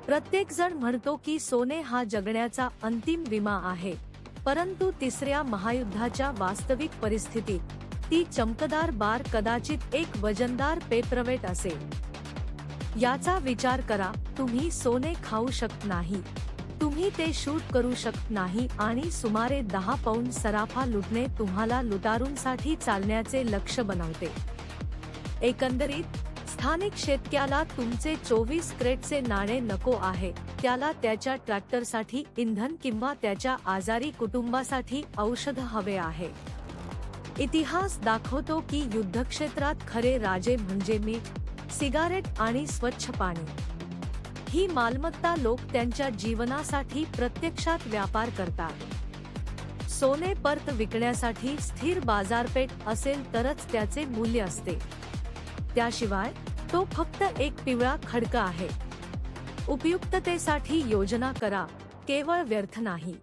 प्रत्येक जण म्हणतो की सोने हा जगण्याचा अंतिम विमा आहे, परंतु तिसऱ्या महायुद्धाच्या वास्तविक परिस्थितीत ती चमकदार बार कदाचित एक वजनदार पेपरवेट असेल. याचा विचार करा, तुम्ही सोने खाऊ शकत नाही, तुम्ही ते शूट करू शकत नाही आणि सुमारे 10 पौंड सराफा लुटणे तुम्हाला लुटारूंसाठी चालण्याचे लक्ष्य बनवते. एकंदरीत स्थानिक शेतकऱ्याला तुमचे 24 कॅरेटचे नाणे नको आहे, त्याला त्याच्या ट्रॅक्टरसाठी इंधन किंवा त्याच्या आजारी कुटुंबासाठी औषध हवे आहे. इतिहास दाखवतो की युद्धक्षेत्रात खरे राजे म्हणजे मीठ, सिगारेट आणि स्वच्छ पाणी. ही मालमत्ता लोक त्यांच्या जीवनासाठी प्रत्यक्षात व्यापार करतात. सोने परत विकण्यासाठी स्थिर बाजारपेठ असेल तरच त्याचे मूल्य असते. त्याशिवाय तो फक्त एक पिवळा खडका आहे. उपयुक्ततेसाठी योजना करा, केवळ व्यर्थ नाही.